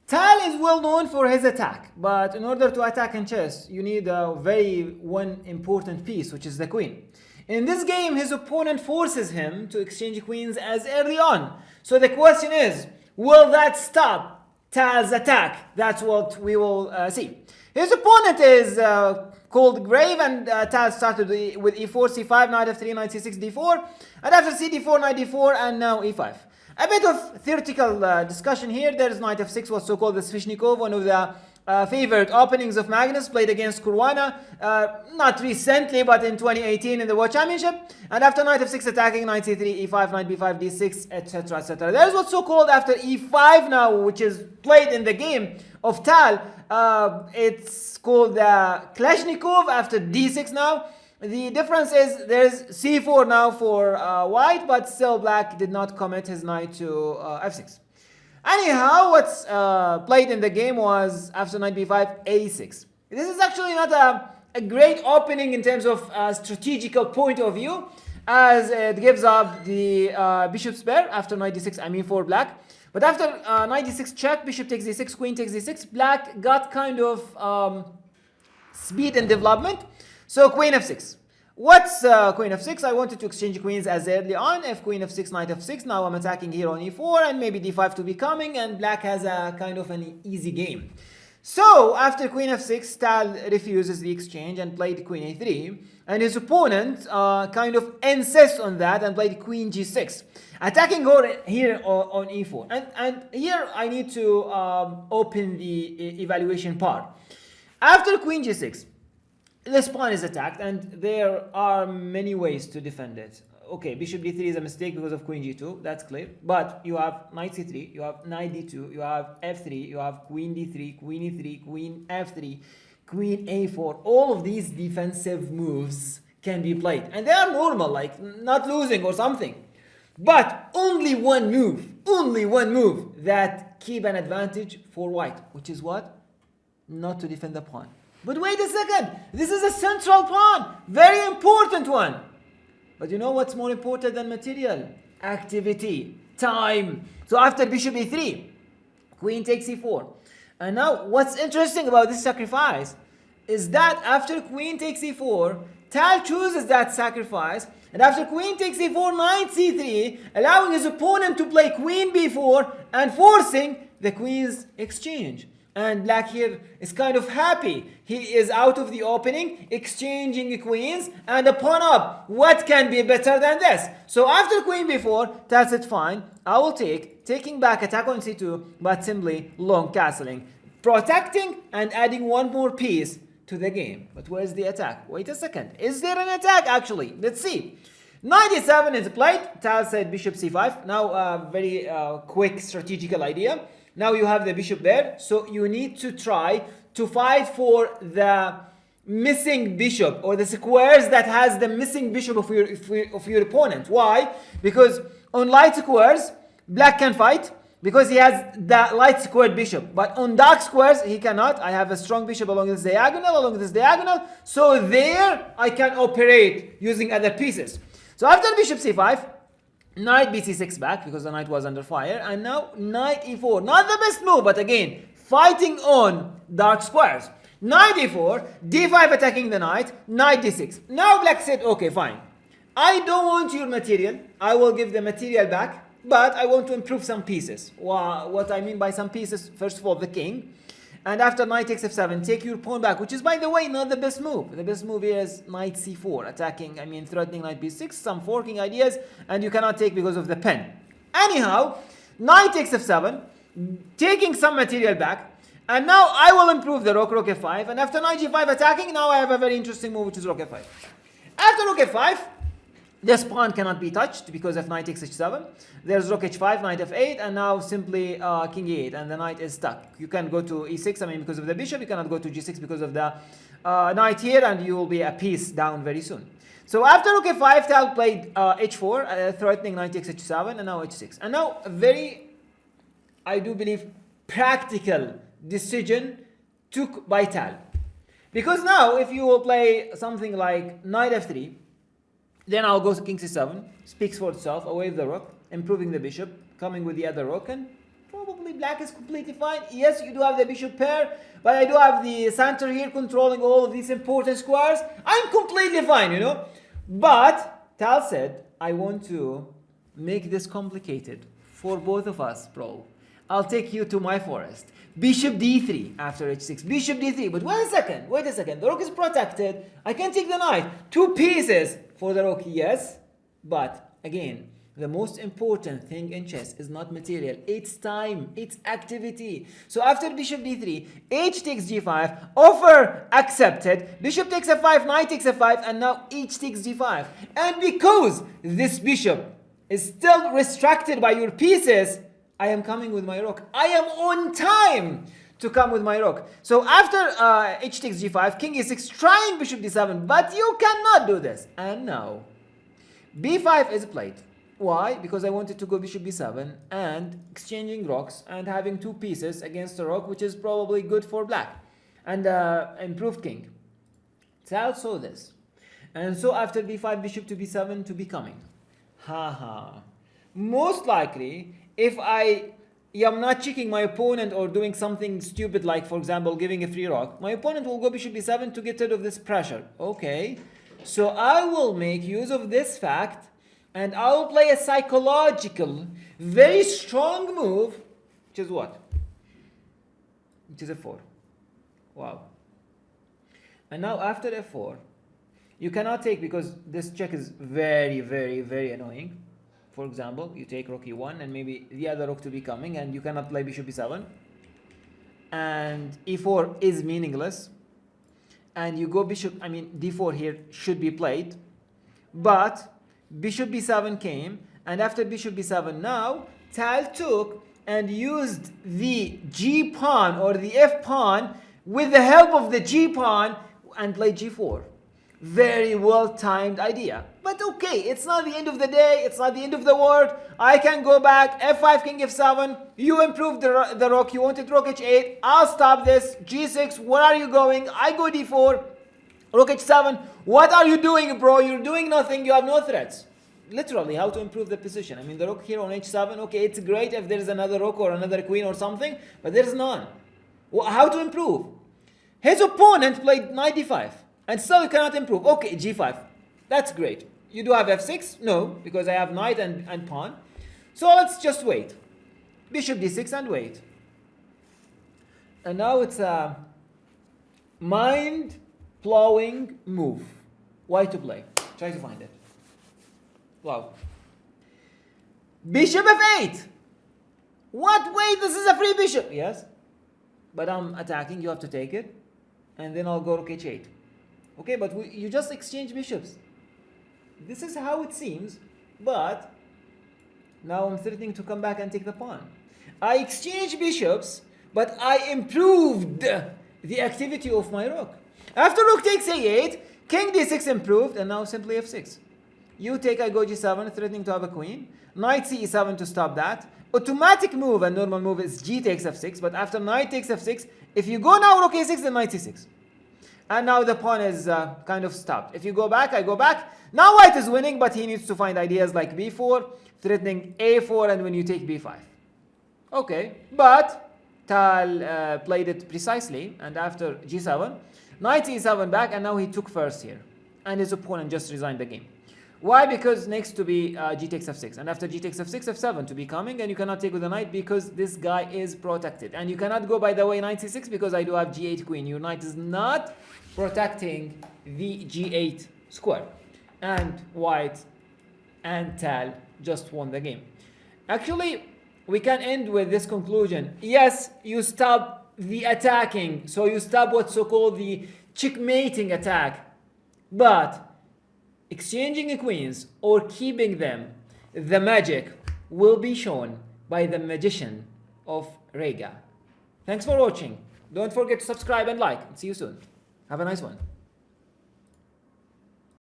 Tal is well known for his attack, but in order to attack in chess, you need one important piece, which is the queen. In this game, his opponent forces him to exchange queens as early on. So the question is, will that stop Tal's attack? That's what we will see. His opponent is called Grave, and Tal started with e4, c5, knight f3, knight c6, d4, and after cd4, knight d4, and now e5. A bit of theoretical discussion here. There's knight f6, what's so-called the 𝐓𝐚𝐷𝐿, one of the favorite openings of Magnus, played against Caruana, not recently, but in 2018 in the World Championship. And after knight f6 attacking, knight c3, e5, knight b5, d6, etc., etc. There's what's so-called after e5 now, which is played in the game of Tal. It's called the 𝐓𝐚𝐥'𝐬 after d6 now. The difference is there's c4 now for white, but still black did not commit his knight to f6. Anyhow, what's played in the game was after knight b5, a6. This is actually not a great opening in terms of strategical point of view, as it gives up the bishop's pair after knight d6, I mean for black. But after knight d6 check, bishop takes d6, queen takes d6, black got kind of speed and development. So queen f6. What's queen f6? I wanted to exchange queens as early on. If queen f6, knight f6. Now I'm attacking here on e4 and maybe d5 to be coming, and black has a kind of an easy game. So after queen f6, Tal refuses the exchange and played queen a3. And his opponent kind of insists on that and played queen g6. Attacking her here on e4. And here I need to open the evaluation part. After queen g6, this pawn is attacked, and there are many ways to defend it. Okay, bishop d3 is a mistake because of queen g2, that's clear. But you have knight c3, you have knight d2, you have f3, you have queen d3, queen e3, queen f3, queen a4. All of these defensive moves can be played, and they are normal, like not losing or something. But only one move that keep an advantage for white, which is what? Not to defend the pawn. But wait a second, this is a central pawn, very important one. But you know what's more important than material? Activity, time. So after bishop e3, queen takes e4. And now what's interesting about this sacrifice is that after queen takes e4, Tal chooses that sacrifice. And after queen takes e4, knight c3, allowing his opponent to play queen b4 and forcing the queen's exchange. And black here is kind of happy. He is out of the opening, exchanging queens, and a pawn up. What can be better than this? So after queen b4, that's it, fine. I will taking back, attack on c2, but simply long castling. Protecting and adding one more piece to the game. But where's the attack? Wait a second. Is there an attack actually? Let's see. Knight e7 is played. Tal said bishop c5. Now a very quick strategical idea. Now you have the bishop there, so you need to try to fight for the missing bishop, or the squares that has the missing bishop of your opponent. Why? Because on light squares, black can fight because he has the light squared bishop. But on dark squares, he cannot. I have a strong bishop along this diagonal, so there I can operate using other pieces. So after bishop c5, knight bc6 back because the knight was under fire, and now knight e4. Not the best move, but again, fighting on dark squares. Knight e4, d5 attacking the knight, knight d6. Now black said, okay, fine. I don't want your material. I will give the material back, but I want to improve some pieces. What I mean by some pieces, first of all, the king. And after knight takes f7, take your pawn back, which is, by the way, not the best move. The best move here is knight c4, attacking, threatening knight b6, some forking ideas, and you cannot take because of the pen. Anyhow, knight takes f7, taking some material back, and now I will improve the rook f5, and after knight g5 attacking, now I have a very interesting move, which is rook f5. After rook f5, this pawn cannot be touched because of knight takes h7. There's rook h5, knight f8, and now simply king e8, and the knight is stuck. You can go to e6, because of the bishop. You cannot go to g6 because of the knight here, and you will be a piece down very soon. So after rook f5, Tal played h4, threatening knight takes h7, and now h6. And now a very, I do believe, practical decision took by Tal. Because now if you will play something like knight f3, then I'll go to king c7, speaks for itself, away with the rook, improving the bishop, coming with the other rook, and probably black is completely fine. Yes, you do have the bishop pair, but I do have the center here controlling all of these important squares. I'm completely fine, you know. But Tal said, I want to make this complicated for both of us, bro. I'll take you to my forest. Bishop d3 after h6. Bishop d3. But wait a second. The rook is protected. I can take the knight. 2 pieces for the rook, yes. But again, the most important thing in chess is not material. It's time. It's activity. So after bishop d3, h takes g5. Offer accepted. Bishop takes f5. Knight takes f5. And now h takes g5. And because this bishop is still restricted by your pieces, I am coming with my rook. I am on time to come with my rook. So after h takes g5, king e6, trying bishop d7, but you cannot do this. And now, b5 is played. Why? Because I wanted to go bishop b7 and exchanging rocks and having 2 pieces against a rook, which is probably good for black. And improved king. Tal saw this. And so after b5, bishop to b7 to be coming. Haha. Most likely, if I am not checking my opponent or doing something stupid like, for example, giving a free rock, my opponent will go bishop b7 to get rid of this pressure. Okay, so I will make use of this fact and I will play a psychological, very strong move, which is what? Which is f4. Wow. And now after f4, you cannot take because this check is very, very, very annoying. For example, you take rook e1 and maybe the other rook to be coming and you cannot play bishop e7. And e4 is meaningless. And you go bishop, d4 here should be played. But bishop b7 came, and after bishop b7 now, Tal took and used the g pawn or the f pawn with the help of the g pawn and played g4. Very well timed idea. But okay, it's not the end of the day, it's not the end of the world. I can go back, f5, king f7, you improved the rook, you wanted rook h8, I'll stop this, g6, where are you going? I go d4, rook h7, what are you doing, bro? You're doing nothing, you have no threats. Literally, how to improve the position. The rook here on h7, okay, it's great if there's another rook or another queen or something, but there's none. How to improve? His opponent played knight d5. And still you cannot improve. Okay, g5. That's great. You do have f6? No, because I have knight and pawn. So let's just wait. Bishop d6 and wait. And now it's a mind-blowing move. Why to play? Try to find it. Wow. Bishop f8. What? Wait, this is a free bishop. Yes. But I'm attacking. You have to take it. And then I'll go rook h8. Okay, but you just exchange bishops. This is how it seems, but now I'm threatening to come back and take the pawn. I exchanged bishops, but I improved the activity of my rook. After rook takes a8, king d6 improved, and now simply f6. You take, I go g7, threatening to have a queen. Knight ce7 to stop that. Automatic move and normal move is g takes f6, but after knight takes f6, if you go now rook a6, then knight c6. And now the pawn is kind of stopped. If you go back, I go back. Now white is winning, but he needs to find ideas like b4, threatening a4, and when you take b5. Okay, but Tal played it precisely, and after g7, knight e7 back, and now he took first here. And his opponent just resigned the game. Why? Because next to be g takes f6, and after g takes f6, f7 to be coming, and you cannot take with the knight because this guy is protected. And you cannot go, by the way, knight c6 because I do have g8 queen. Your knight is not protecting the g8 square. And white and Tal just won the game. Actually, we can end with this conclusion. Yes, you stop the attacking, so you stop what's so-called the checkmating attack. But exchanging queens or keeping them, the magic will be shown by the magician of Riga. Thanks for watching. Don't forget to subscribe and like. See you soon. Have a nice one.